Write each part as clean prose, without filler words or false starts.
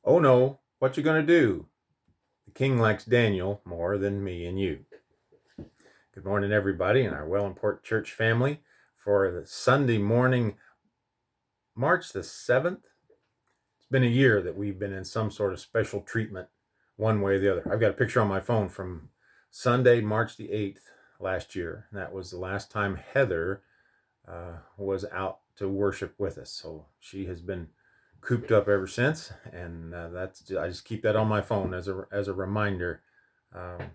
Oh no, what you gonna do? The king likes Daniel more than me and you. Good morning, everybody, in our Wellandport church family for the Sunday morning, March the 7th. It's been a year that we've been in some sort of special treatment one way or the other. I've got a picture on my phone from Sunday, March the 8th last year. That was the last time Heather was out to worship with us. So she has been cooped up ever since, and I just keep that on my phone as a reminder. Um,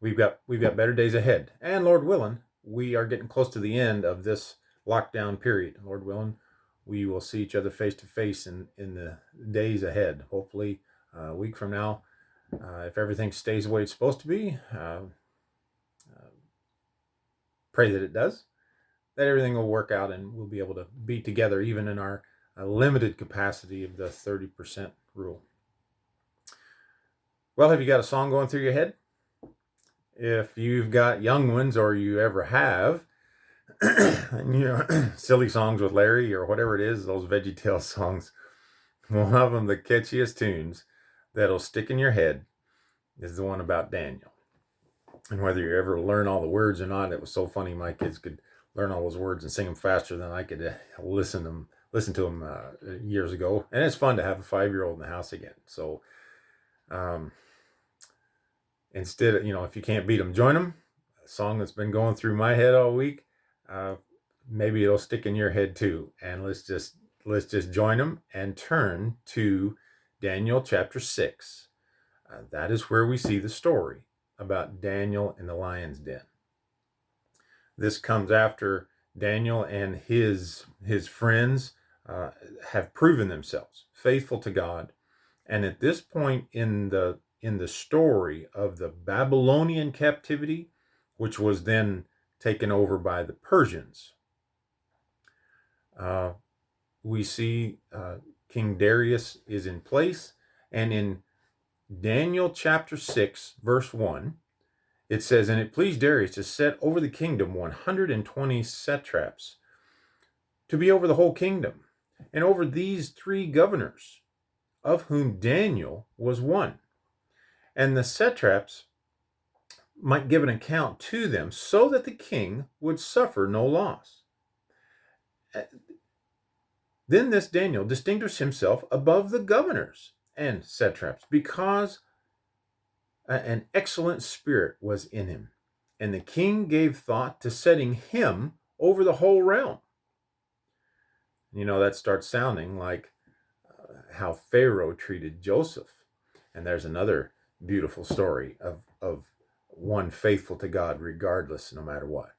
we've got better days ahead, and Lord willing, we are getting close to the end of this lockdown period. Lord willing, we will see each other face to face in the days ahead. Hopefully, a week from now, if everything stays the way it's supposed to be. Pray that it does. That everything will work out and we'll be able to be together even in our limited capacity of the 30% rule. Well, have you got a song going through your head? If you've got young ones, or you ever have, silly songs with Larry or whatever it is, those VeggieTales songs, one of them, the catchiest tunes that'll stick in your head, is the one about Daniel. And whether you ever learn all the words or not, it was so funny. My kids could learn all those words and sing them faster than I could listen to them years ago. And it's fun to have a 5-year-old in the house again. So instead of, if you can't beat them, join them. A song that's been going through my head all week. Maybe it'll stick in your head too. And let's just join them and turn to Daniel chapter 6. That is where we see the story about Daniel in the lion's den. This comes after Daniel and his friends have proven themselves faithful to God, and at this point in the story of the Babylonian captivity, which was then taken over by the Persians, we see King Darius is in place, and in Daniel chapter 6, verse 1, it says, "And it pleased Darius to set over the kingdom 120 satraps, to be over the whole kingdom, and over these 3 governors, of whom Daniel was one. And the satraps might give an account to them, so that the king would suffer no loss. Then this Daniel distinguished himself above the governors and satraps, because an excellent spirit was in him, and the king gave thought to setting him over the whole realm." That starts sounding like how Pharaoh treated Joseph. And there's another beautiful story of one faithful to God regardless, no matter what.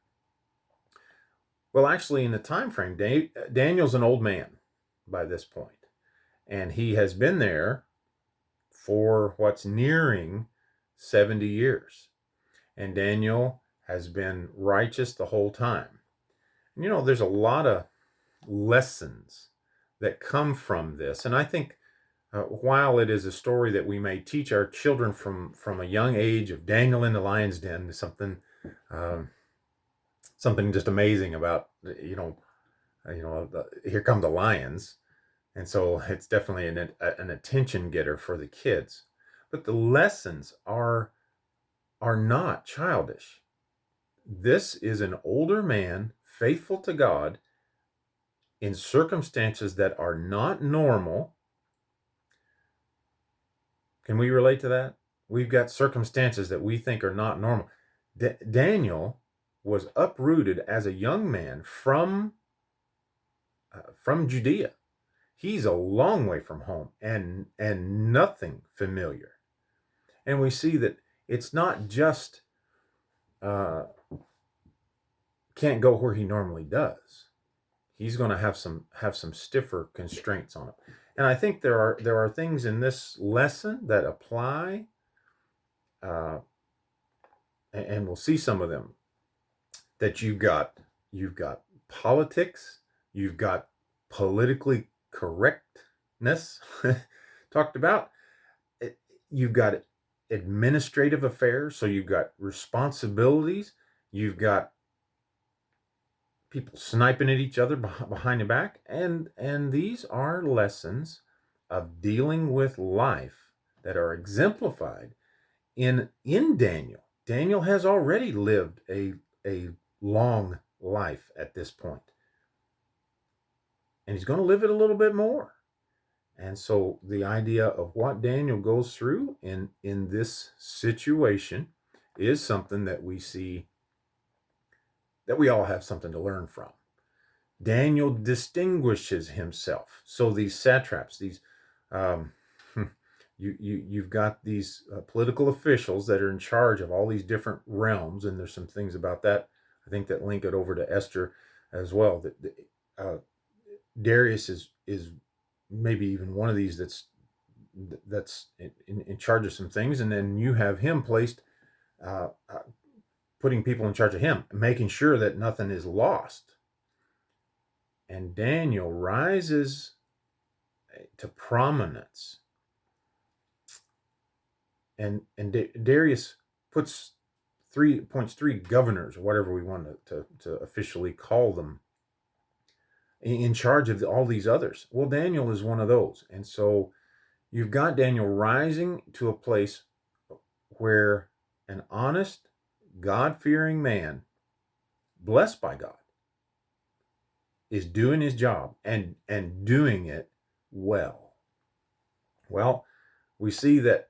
Well, actually, in the time frame, Daniel's an old man by this point, and he has been there for what's nearing 70 years. And Daniel has been righteous the whole time. And there's a lot of lessons that come from this. And I think while it is a story that we may teach our children from a young age, of Daniel in the lion's den, something just amazing about, here come the lions. And so it's definitely an attention getter for the kids. But the lessons are not childish. This is an older man, faithful to God, in circumstances that are not normal. Can we relate to that? We've got circumstances that we think are not normal. Daniel was uprooted as a young man from Judea. He's a long way from home and nothing familiar. And we see that it's not just can't go where he normally does. He's going to have some stiffer constraints on him. And I think there are things in this lesson that apply, and we'll see some of them. That you've got politics, you've got politically correctness talked about. You've got administrative affairs, so you've got responsibilities. You've got people sniping at each other behind the back, and these are lessons of dealing with life that are exemplified in Daniel. Daniel has already lived a long life at this point, and he's going to live it a little bit more. And so the idea of what Daniel goes through in this situation is something that we see that we all have something to learn from. Daniel distinguishes himself. So these satraps, these you've got these political officials that are in charge of all these different realms, and there's some things about that I think that link it over to Esther as well. That Darius is maybe even one of these that's in charge of some things, and then you have him placed, putting people in charge of him, making sure that nothing is lost. And Daniel rises to prominence, and Darius puts three governors, or whatever we want to officially call them, in charge of all these others. Well, Daniel is one of those. And so you've got Daniel rising to a place where an honest, God-fearing man, blessed by God, is doing his job and doing it well. Well, we see that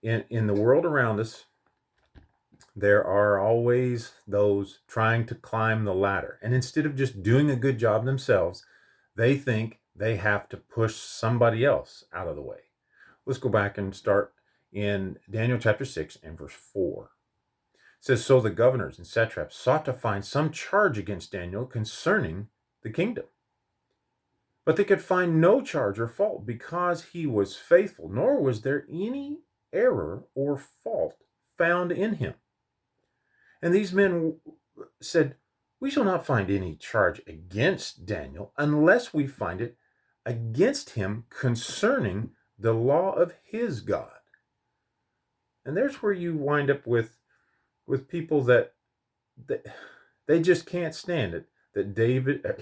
in the world around us, there are always those trying to climb the ladder. And instead of just doing a good job themselves, they think they have to push somebody else out of the way. Let's go back and start in Daniel chapter 6 and verse 4. It says, "So the governors and satraps sought to find some charge against Daniel concerning the kingdom. But they could find no charge or fault, because he was faithful, nor was there any error or fault found in him. And these men said, we shall not find any charge against Daniel unless we find it against him concerning the law of his God." And there's where you wind up with people that they just can't stand it, that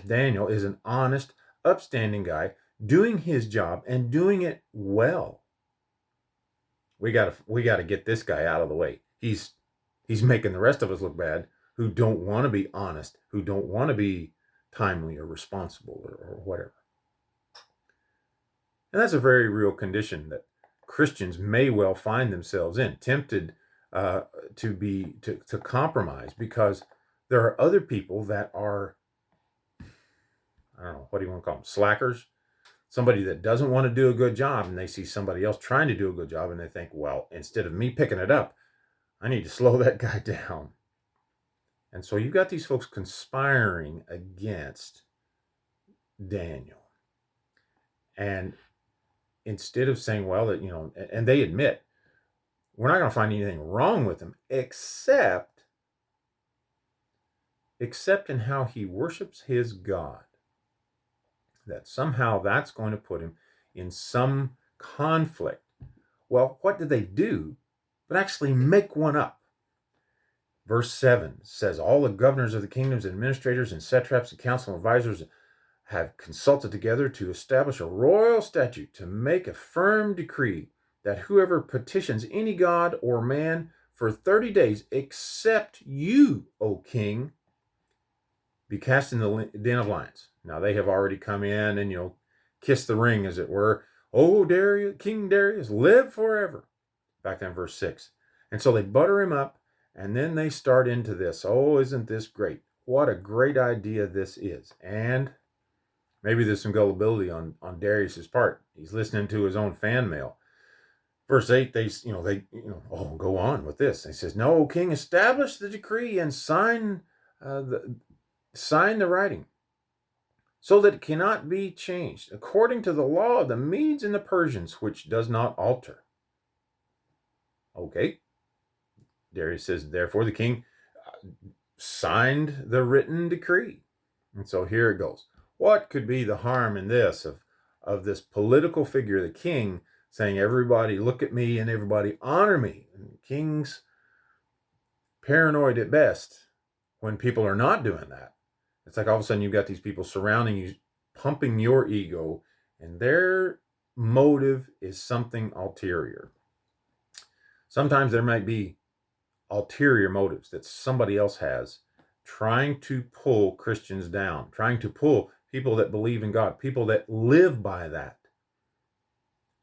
Daniel is an honest, upstanding guy doing his job and doing it well. We got to get this guy out of the way. He's making the rest of us look bad, who don't want to be honest, who don't want to be timely or responsible or whatever. And that's a very real condition that Christians may well find themselves in, tempted to compromise, because there are other people that are, I don't know, what do you want to call them, slackers? Somebody that doesn't want to do a good job, and they see somebody else trying to do a good job, and they think, well, instead of me picking it up, I need to slow that guy down. And so you've got these folks conspiring against Daniel. And instead of saying, well, that, and they admit, we're not going to find anything wrong with him, except in how he worships his God. That somehow that's going to put him in some conflict. Well, what did they do? But actually make one up. Verse 7 says, "All the governors of the kingdoms, administrators and satraps and council advisors have consulted together to establish a royal statute to make a firm decree that whoever petitions any god or man for 30 days, except you, O king, be cast in the den of lions." Now they have already come in and, kissed the ring, as it were. "Oh, Darius, King Darius, live forever." Back then, verse 6. And so they butter him up, and then they start into this. Oh, isn't this great? What a great idea this is. And maybe there's some gullibility on Darius's part. He's listening to his own fan mail. Verse 8, they go on with this. He says, "No, king, establish the decree and sign the writing, so that it cannot be changed, according to the law of the Medes and the Persians, which does not alter." Okay. Darius says, therefore the king signed the written decree. And so here it goes. What could be the harm in this, of this political figure, the king, saying, everybody look at me and everybody honor me? And the king's paranoid at best when people are not doing that. It's like all of a sudden you've got these people surrounding you, pumping your ego and their motive is something ulterior. Sometimes there might be ulterior motives that somebody else has, trying to pull Christians down, trying to pull people that believe in God, people that live by that.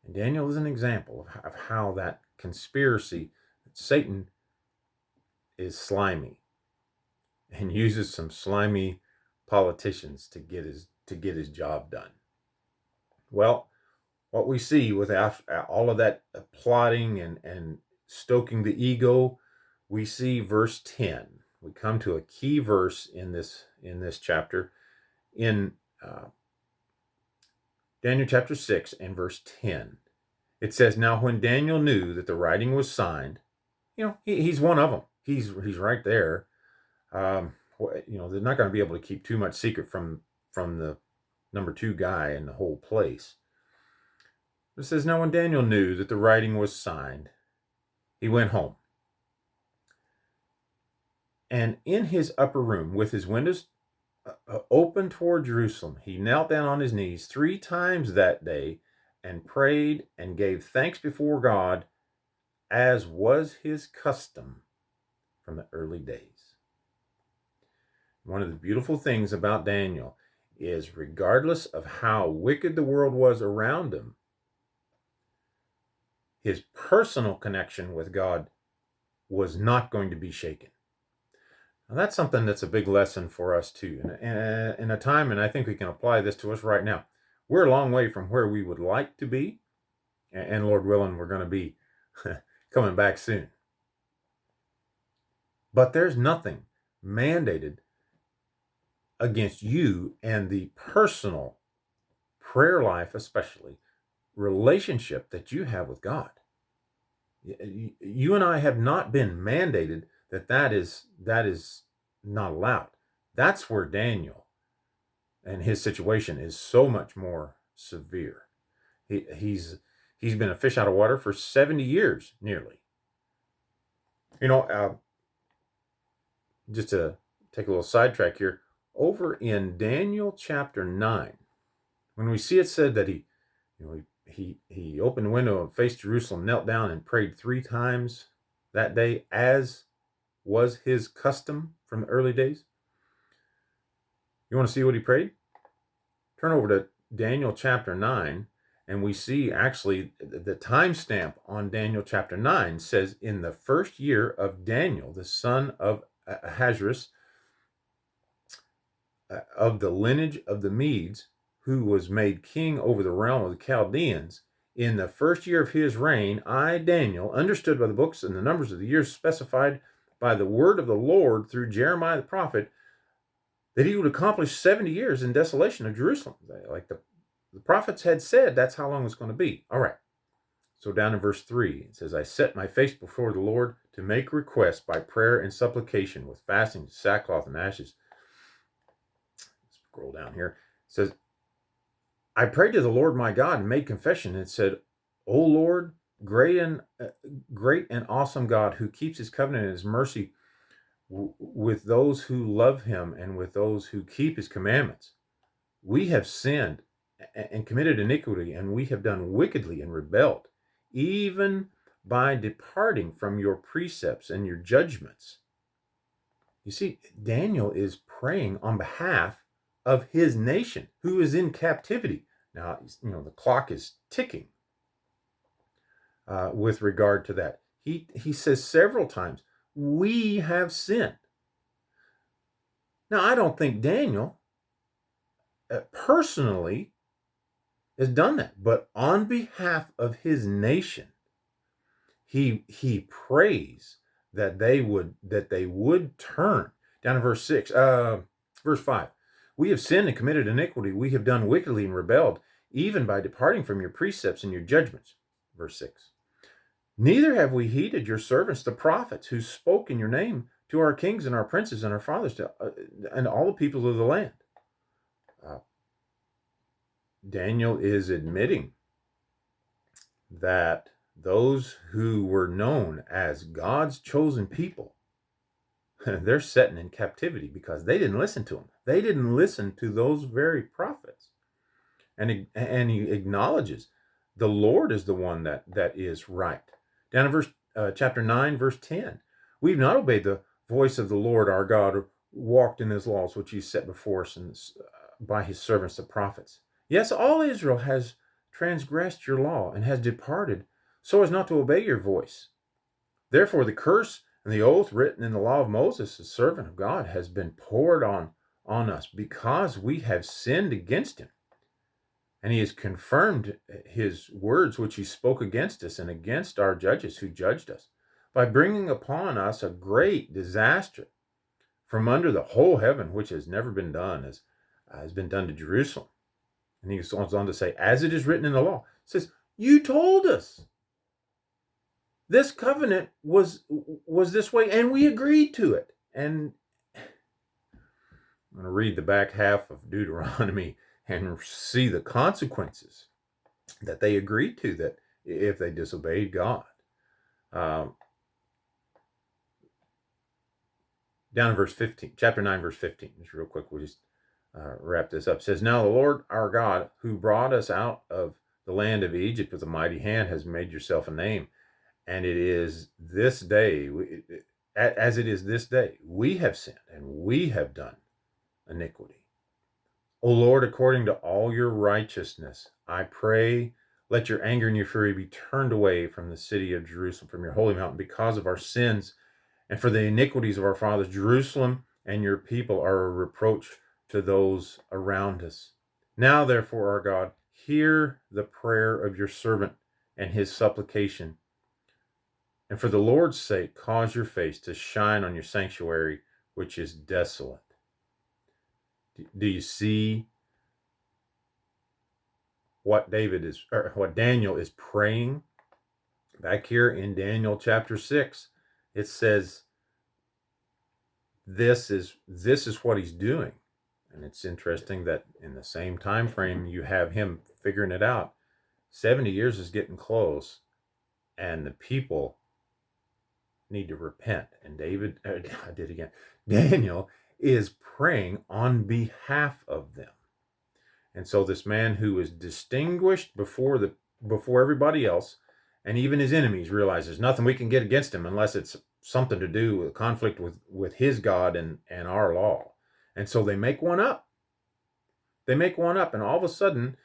And Daniel is an example of how that conspiracy, Satan is slimy and uses some slimy politicians to get his job done. Well, what we see with all of that plotting and stoking the ego, we see verse 10. We come to a key verse in this chapter, in Daniel chapter 6 and verse 10. It says, "Now when Daniel knew that the writing was signed," he's one of them. He's right there. They're not going to be able to keep too much secret from the number 2 guy in the whole place. It says, "Now when Daniel knew that the writing was signed, he went home. And in his upper room, with his windows open toward Jerusalem, he knelt down on his knees 3 times that day and prayed and gave thanks before God, as was his custom from the early days." One of the beautiful things about Daniel is, regardless of how wicked the world was around him, his personal connection with God was not going to be shaken. Now, that's something that's a big lesson for us too. In a time, and I think we can apply this to us right now, we're a long way from where we would like to be. And Lord willing, we're going to be coming back soon. But there's nothing mandated against you and the personal prayer life, especially relationship that you have with God. You and I have not been mandated that is not allowed. That's where Daniel and his situation is so much more severe. He's been a fish out of water for 70 years, nearly. Just to take a little sidetrack here, over in Daniel chapter 9, when we see it said that he opened the window and faced Jerusalem, knelt down and prayed 3 times that day, as was his custom from the early days. You want to see what he prayed? Turn over to Daniel chapter 9, and we see actually the timestamp on Daniel chapter 9 says, "In the first year of Daniel, the son of Ahasuerus, of the lineage of the Medes, who was made king over the realm of the Chaldeans, in the first year of his reign, I, Daniel, understood by the books and the numbers of the years specified by the word of the Lord through Jeremiah the prophet, that he would accomplish 70 years in desolation of Jerusalem." Like the prophets had said, that's how long it's going to be. All right. So down in verse 3, it says, "I set my face before the Lord to make request by prayer and supplication with fasting, sackcloth, and ashes." Scroll down here. It says, "I prayed to the Lord my God and made confession and said, O Lord, great and awesome God, who keeps his covenant and his mercy with those who love him and with those who keep his commandments. We have sinned and committed iniquity, and we have done wickedly and rebelled, even by departing from your precepts and your judgments." You see, Daniel is praying on behalf of his nation, who is in captivity. Now, the clock is ticking with regard to that. He says several times, "We have sinned." Now, I don't think Daniel personally has done that, but on behalf of his nation, he prays that they would turn. Down in verse 5. "We have sinned and committed iniquity. We have done wickedly and rebelled, even by departing from your precepts and your judgments." Verse 6. "Neither have we heeded your servants, the prophets, who spoke in your name to our kings and our princes and our fathers and all the people of the land." Daniel is admitting that those who were known as God's chosen people, they're sitting in captivity because they didn't listen to him. They didn't listen to those very prophets. and he acknowledges the Lord is the one that is right. Down in chapter 9, verse 10, we've not obeyed the voice of the Lord our God, or walked in his laws, which he set before us by his servants, the prophets. Yes, all Israel has transgressed your law and has departed so as not to obey your voice. Therefore, the curse and the oath written in the law of Moses, the servant of God, has been poured on us because we have sinned against him. And he has confirmed his words which he spoke against us and against our judges who judged us, by bringing upon us a great disaster from under the whole heaven, which has never been done, as has been done to Jerusalem. And he goes on to say, as it is written in the law, it says, you told us this covenant was this way, and we agreed to it. And I'm going to read the back half of Deuteronomy and see the consequences that they agreed to, that if they disobeyed God. Down in verse 15, chapter 9, verse 15, just real quick, we'll just wrap this up. It says, now the Lord our God, who brought us out of the land of Egypt with a mighty hand, has made yourself a name. And it is this day, as it is this day, we have sinned and we have done iniquity. O Lord, according to all your righteousness, I pray, let your anger and your fury be turned away from the city of Jerusalem, from your holy mountain, because of our sins and for the iniquities of our fathers. Jerusalem and your people are a reproach to those around us. Now, therefore, our God, hear the prayer of your servant and his supplication. And for the Lord's sake, cause your face to shine on your sanctuary, which is desolate. Do you see what Daniel is praying? Back here in Daniel chapter 6, it says this is what he's doing. And it's interesting that in the same time frame you have him figuring it out. 70 years is getting close, and the people need to repent. And Daniel is praying on behalf of them. And so this man who is distinguished before everybody else, and even his enemies, realize there's nothing we can get against him unless it's something to do with conflict with his God and our law. And so they make one up. And all of a sudden,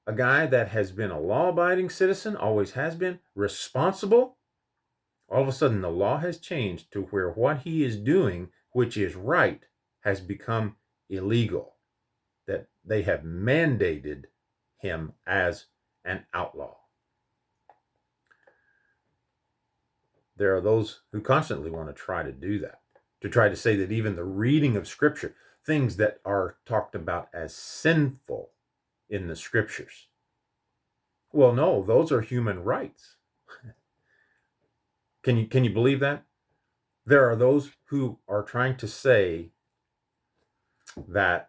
a guy that has been a law-abiding citizen, always has been, responsible, all of a sudden the law has changed to where what he is doing, which is right, has become illegal. That they have mandated him as an outlaw. There are those who constantly want to try to do that, to try to say that even the reading of Scripture, things that are talked about as sinful in the Scriptures. Well, no, those are human rights. Can you believe that? There are those who are trying to say that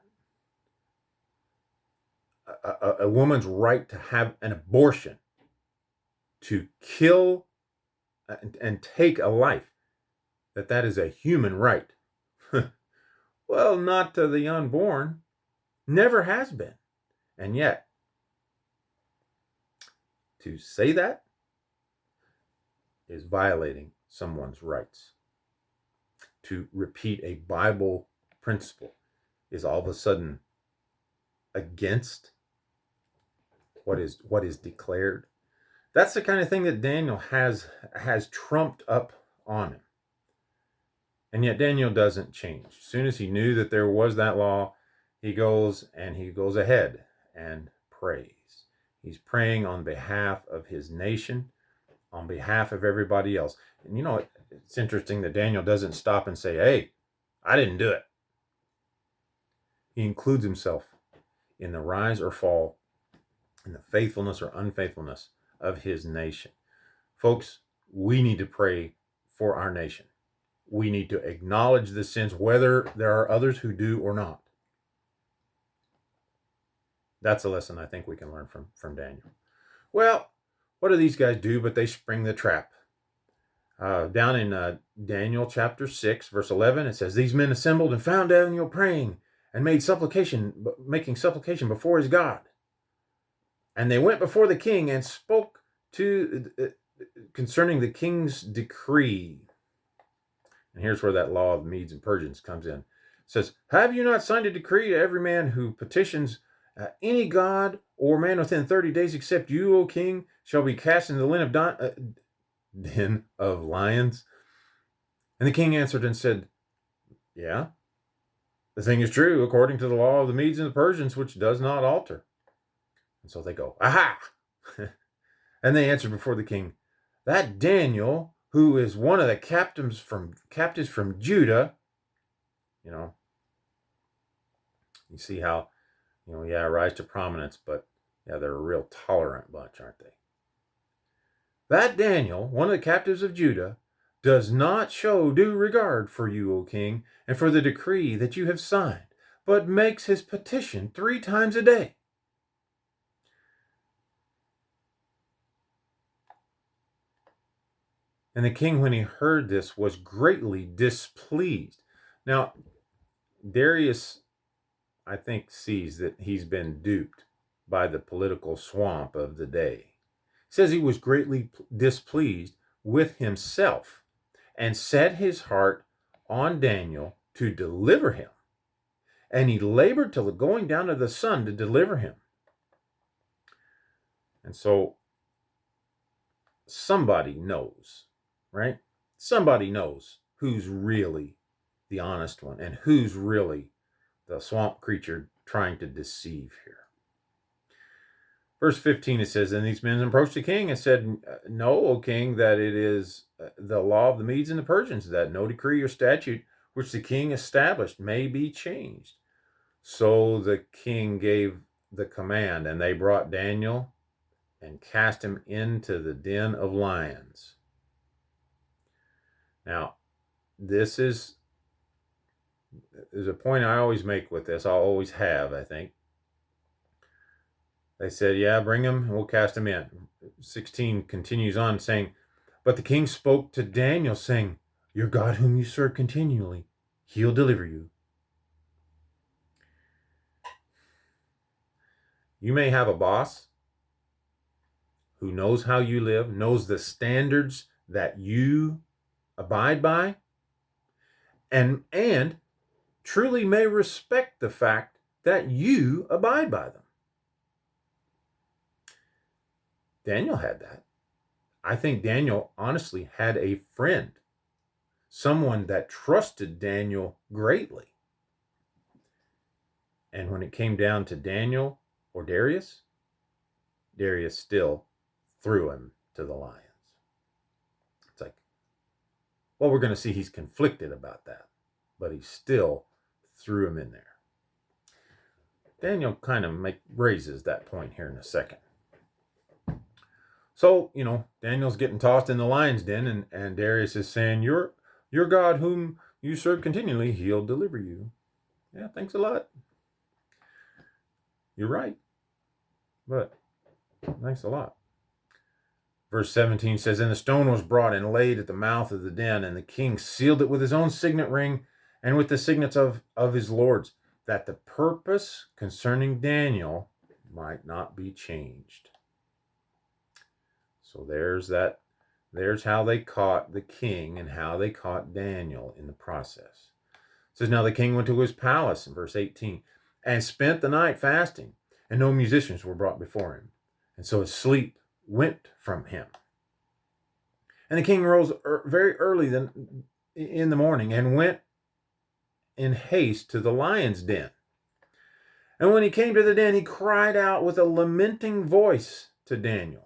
a woman's right to have an abortion, to kill and take a life, that is a human right. Well, not to the unborn. Never has been. And yet, to say that is violating someone's rights. To repeat a Bible principle is all of a sudden against what is declared. That's the kind of thing that Daniel has trumped up on him. And yet Daniel doesn't change. As soon as he knew that there was that law, he goes ahead and prays. He's praying on behalf of his nation, on behalf of everybody else. And it's interesting that Daniel doesn't stop and say, hey, I didn't do it. He includes himself in the rise or fall, in the faithfulness or unfaithfulness of his nation. Folks, we need to pray for our nation. We need to acknowledge the sins, whether there are others who do or not. That's a lesson I think we can learn from Daniel. Well, what do these guys do but they spring the trap? Down in Daniel chapter 6, verse 11, it says, these men assembled and found Daniel praying and making supplication before his God. And they went before the king and spoke to concerning the king's decree. And here's where that law of the Medes and Persians comes in. It says, have you not signed a decree to every man who petitions any god or man within 30 days except you, O king, shall be cast into the den of lions? And the king answered and said, yeah, the thing is true according to the law of the Medes and the Persians, which does not alter. And so they go, aha! And they answered before the king, that Daniel, who is one of the captives from Judah, you see how, rise to prominence, but yeah, they're a real tolerant bunch, aren't they? That Daniel, one of the captives of Judah, does not show due regard for you, O king, and for the decree that you have signed, but makes his petition 3 times a day. And the king, when he heard this, was greatly displeased. Now, Darius, I think, sees that he's been duped by the political swamp of the day. He says he was greatly displeased with himself and set his heart on Daniel to deliver him. And he labored till the going down of the sun to deliver him. And so somebody knows, right? Somebody knows who's really the honest one and who's really the swamp creature trying to deceive here. Verse 15, it says, and these men approached the king and said, know, O king, that it is the law of the Medes and the Persians that no decree or statute which the king established may be changed. So the king gave the command, and they brought Daniel and cast him into the den of lions. Now, this is a point I always make with this. I'll always have, I think. They said, yeah, bring him, and we'll cast him in. 16 continues on saying, but the king spoke to Daniel, saying, your God whom you serve continually, he'll deliver you. You may have a boss who knows how you live, knows the standards that you abide by, and truly may respect the fact that you abide by them. Daniel had that. I think Daniel honestly had a friend, someone that trusted Daniel greatly. And when it came down to Daniel or Darius, Darius still threw him to the lions. It's like, well, we're going to see he's conflicted about that, but he still threw him in there. Daniel kind of raises that point here in a second. So, Daniel's getting tossed in the lion's den, and Darius is saying, your God whom you serve continually, he'll deliver you. Yeah, thanks a lot. You're right. But thanks a lot. Verse 17 says, and the stone was brought and laid at the mouth of the den, and the king sealed it with his own signet ring and with the signets of his lords, that the purpose concerning Daniel might not be changed. So there's how they caught the king and how they caught Daniel in the process. It says, now the king went to his palace in verse 18 and spent the night fasting, and no musicians were brought before him. And so his sleep went from him. And the king rose very early in the morning and went in haste to the lion's den. And when he came to the den, he cried out with a lamenting voice to Daniel.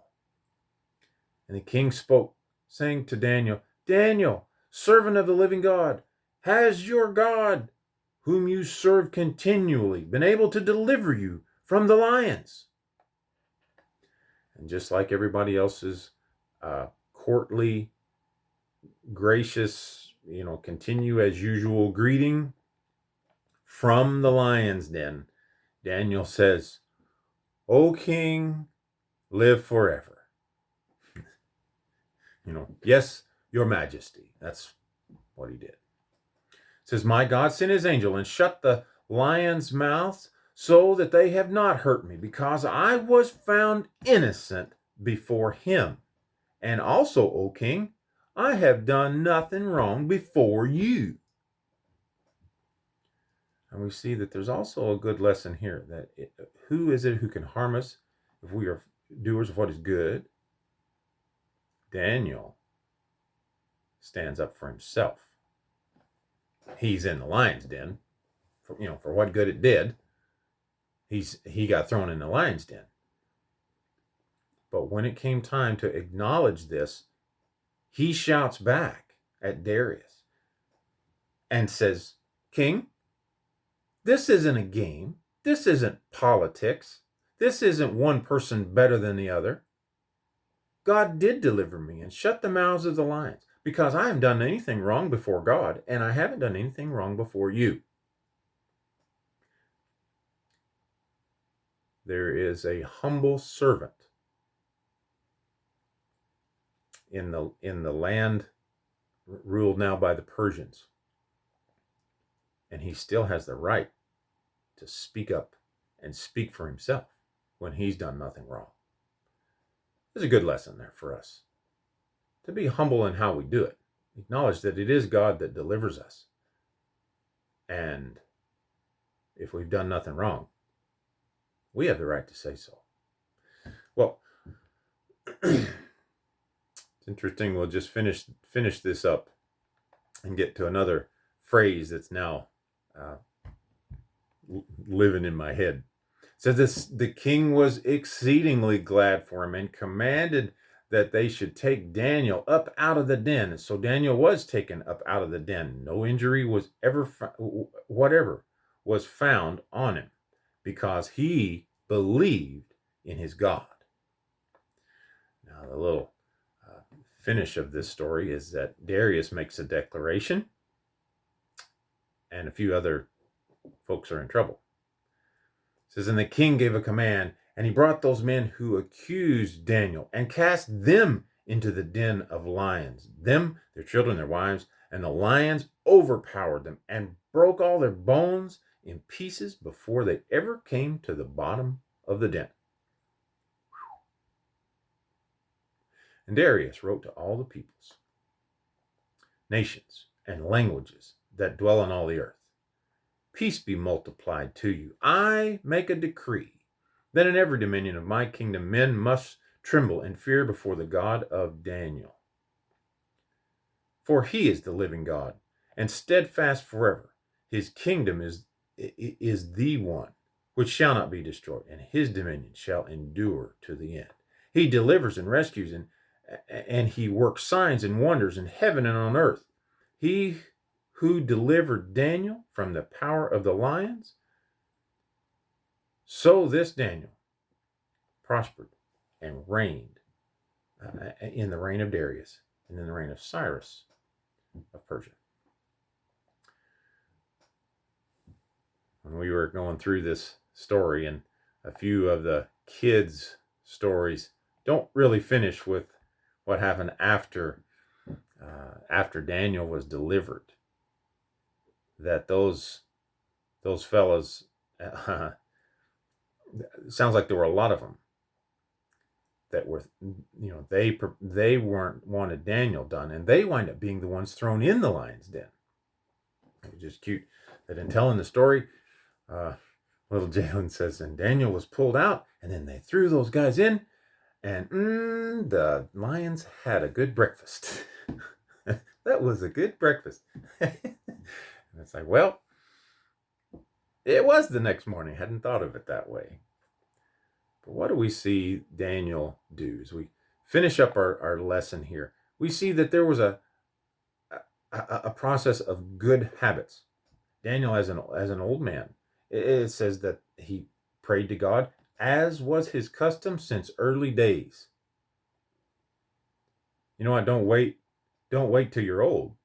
And the king spoke, saying to Daniel, Daniel, servant of the living God, has your God, whom you serve continually, been able to deliver you from the lions? And just like everybody else's courtly, gracious, continue as usual greeting from the lion's den, Daniel says, O king, live forever. Yes, your majesty. That's what he did. It says, my God sent his angel and shut the lions' mouths so that they have not hurt me, because I was found innocent before him. And also, O king, I have done nothing wrong before you. And we see that there's also a good lesson here, that who is it who can harm us if we are doers of what is good? Daniel stands up for himself. He's in the lion's den, for what good it did. He got thrown in the lion's den. But when it came time to acknowledge this, he shouts back at Darius and says, King, this isn't a game. This isn't politics. This isn't one person better than the other. God did deliver me and shut the mouths of the lions, because I haven't done anything wrong before God, and I haven't done anything wrong before you. There is a humble servant in the land ruled now by the Persians, and he still has the right to speak up and speak for himself when he's done nothing wrong. There's a good lesson there for us, to be humble in how we do it. Acknowledge that it is God that delivers us, and if we've done nothing wrong, we have the right to say so. Well, it's interesting. We'll just finish this up and get to another phrase that's now living in my head. It says the king was exceedingly glad for him and commanded that they should take Daniel up out of the den. So Daniel was taken up out of the den. No injury was whatever was found on him, because he believed in his God. Now, the little finish of this story is that Darius makes a declaration, and a few other folks are in trouble. It says, and the king gave a command, and he brought those men who accused Daniel and cast them into the den of lions, them, their children, their wives, and the lions overpowered them and broke all their bones in pieces before they ever came to the bottom of the den. And Darius wrote to all the peoples, nations, and languages that dwell on all the earth, peace be multiplied to you. I make a decree that in every dominion of my kingdom men must tremble and fear before the God of Daniel. For he is the living God and steadfast forever. His kingdom is the one which shall not be destroyed, and his dominion shall endure to the end. He delivers and rescues, and he works signs and wonders in heaven and on earth. He who delivered Daniel from the power of the lions, so this Daniel prospered and reigned in the reign of Darius and in the reign of Cyrus of Persia. When we were going through this story, and a few of the kids' stories don't really finish with what happened after Daniel was delivered, that those fellows, sounds like there were a lot of them that were, they weren't wanted Daniel done, and they wind up being the ones thrown in the lion's den. It was just cute that in telling the story, little Jalen says, and Daniel was pulled out, and then they threw those guys in, and the lions had a good breakfast. That was a good breakfast. And it's like, well, it was the next morning. Hadn't thought of it that way. But what do we see Daniel do? As we finish up our lesson here, we see that there was a process of good habits. Daniel, as an old man, it says that he prayed to God, as was his custom since early days. You know what? Don't wait till you're old.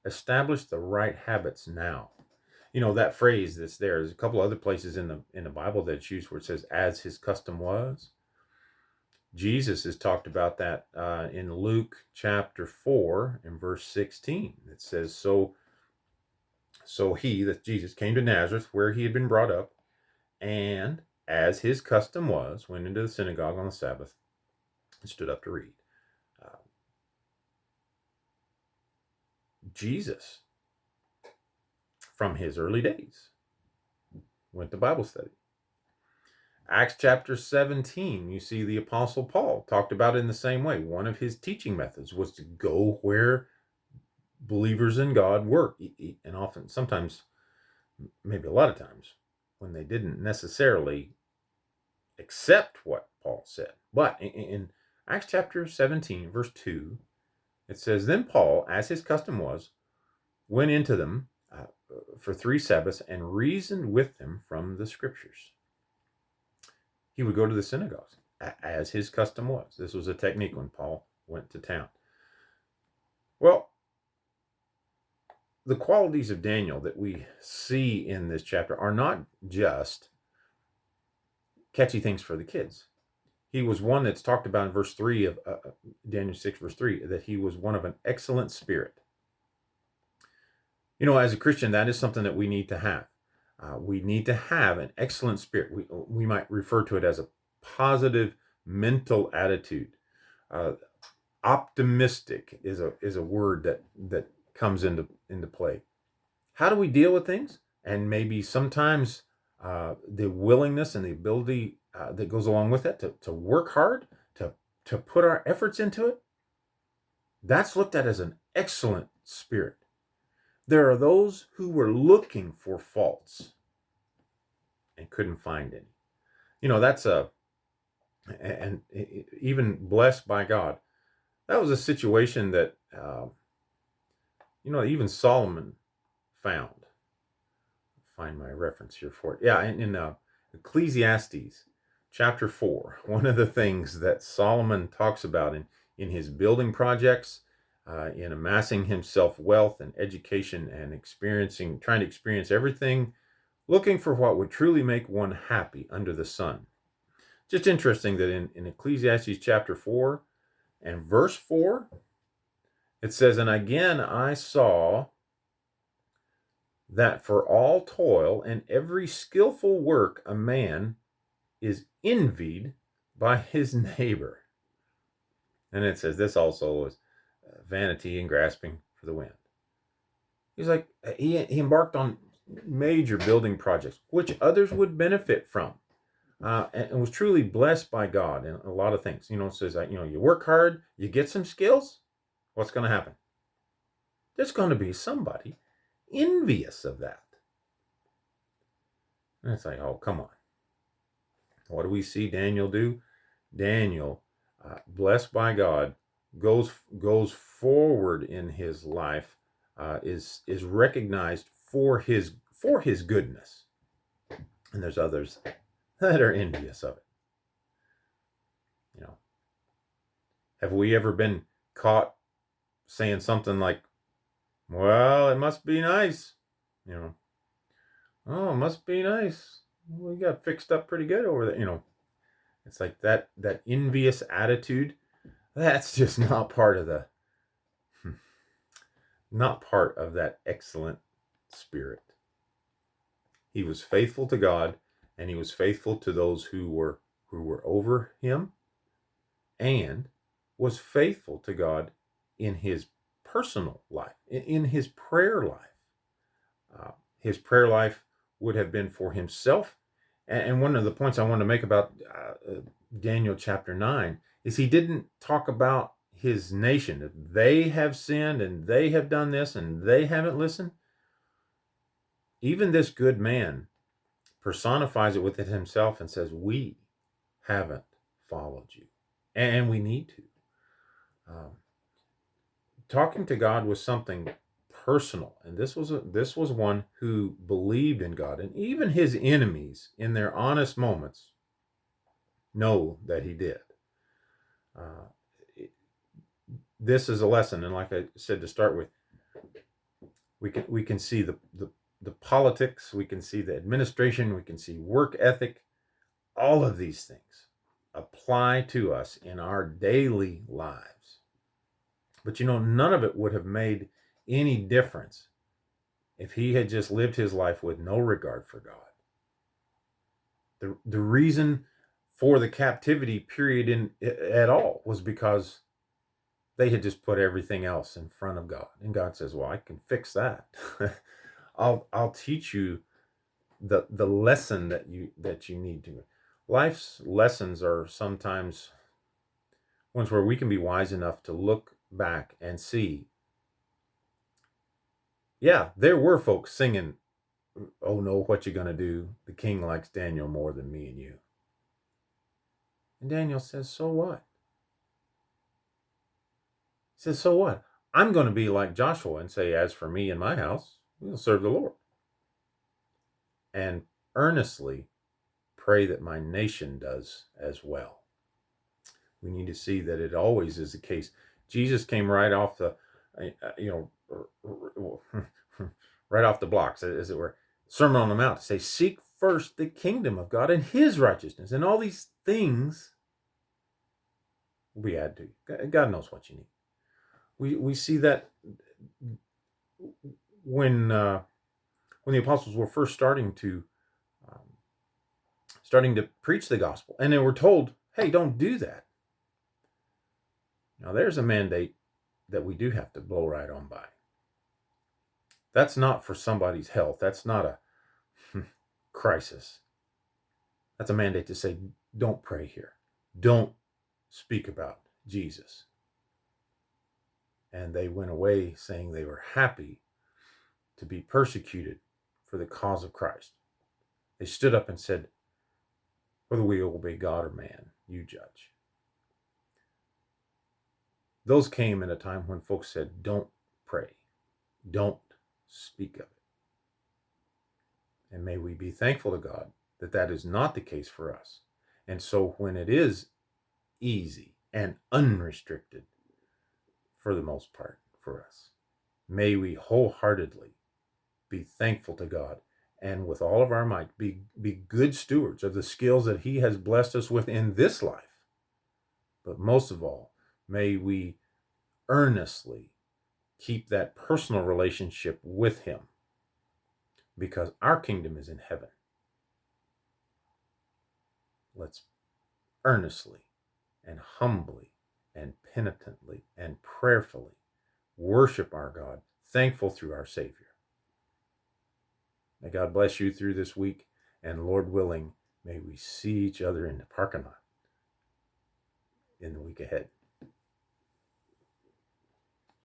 Establish the right habits now. You know, that phrase that's there. There's a couple other places in the Bible that it's used where it says, as his custom was. Jesus has talked about that in Luke chapter 4 and verse 16. It says, so he, that Jesus, came to Nazareth, where he had been brought up, and, as his custom was, went into the synagogue on the Sabbath and stood up to read. Jesus, from his early days, went to Bible study. Acts chapter 17, you see the Apostle Paul talked about it in the same way. One of his teaching methods was to go where believers in God were. And often, sometimes, maybe a lot of times, when they didn't necessarily accept what Paul said. But in Acts chapter 17, verse 2, it says, Then Paul, as his custom was, went into them for 3 Sabbaths and reasoned with them from the Scriptures. He would go to the synagogues, as his custom was. This was a technique when Paul went to town. Well, the qualities of Daniel that we see in this chapter are not just catchy things for the kids. He was one that's talked about in verse 3 of Daniel 6, verse 3, that he was one of an excellent spirit. You know, as a Christian, that is something that we need to have. We need to have an excellent spirit. We might refer to it as a positive mental attitude. Optimistic is a word that comes into play. How do we deal with things? And maybe sometimes the willingness and the ability that goes along with it to work hard, to put our efforts into it, that's looked at as an excellent spirit. There are those who were looking for faults and couldn't find any. You know, and even blessed by God, that was a situation that, even Solomon found. Find my reference here for it. Yeah, in Ecclesiastes chapter 4, one of the things that Solomon talks about in his building projects, in amassing himself wealth and education and trying to experience everything, looking for what would truly make one happy under the sun. Just interesting that in Ecclesiastes chapter 4 and verse 4, it says, And again I saw that for all toil and every skillful work a man is envied by his neighbor. And it says this also is vanity and grasping for the wind. He's like, he embarked on major building projects, which others would benefit from, and was truly blessed by God in a lot of things. It says, you work hard, you get some skills, what's going to happen? There's going to be somebody envious of that. And it's like, oh, come on. What do we see Daniel do? Daniel, blessed by God, goes forward in his life, is recognized for his goodness, and there's others that are envious of it. Have we ever been caught saying something like, "Well, it must be nice," "Oh, it must be nice. We got fixed up pretty good over there," It's like that envious attitude. That's just not part of that excellent spirit. He was faithful to God, and he was faithful to those who were over him, and was faithful to God in his personal life, in his prayer life. His prayer life would have been for himself. And one of the points I want to make about Daniel chapter 9 is he didn't talk about his nation. They have sinned and they have done this and they haven't listened. Even this good man personifies it within himself and says, we haven't followed you. And we need to. Talking to God was something personal, and this was one who believed in God, and even his enemies, in their honest moments, know that he did. This is a lesson, and like I said to start with, we can see the politics, we can see the administration, we can see work ethic. All of these things apply to us in our daily lives. But none of it would have made any difference if he had just lived his life with no regard for God. The reason for the captivity period at all was because they had just put everything else in front of God. And God says, well, I can fix that. I'll teach you the lesson that you need to. Life's lessons are sometimes ones where we can be wise enough to look back and see, yeah, there were folks singing, oh no, what you gonna do? The king likes Daniel more than me and you. And Daniel says, so what? He says, so what? I'm going to be like Joshua and say, as for me and my house, we'll serve the Lord. And earnestly pray that my nation does as well. We need to see that it always is the case. Jesus came right off the, right off the blocks, as it were, Sermon on the Mount, to say, seek first the kingdom of God and his righteousness, and all these things will be added to you. God knows what you need. We see that when the apostles were first starting to preach the gospel, and they were told, hey, don't do that. Now there's a mandate that we do have to blow right on by. That's not for somebody's health. That's not a crisis. That's a mandate to say, don't pray here. Don't speak about Jesus. And they went away saying they were happy to be persecuted for the cause of Christ. They stood up and said, whether we obey God or man, you judge. Those came in a time when folks said, don't pray. Don't speak of it. And may we be thankful to God that that is not the case for us. And so when it is easy and unrestricted, for the most part, for us, may we wholeheartedly be thankful to God and with all of our might be good stewards of the skills that he has blessed us with in this life. But most of all, may we earnestly keep that personal relationship with him, because our kingdom is in heaven. Let's earnestly and humbly and penitently and prayerfully worship our God, thankful through our Savior. May God bless you through this week, and Lord willing, may we see each other in the parking lot in the week ahead.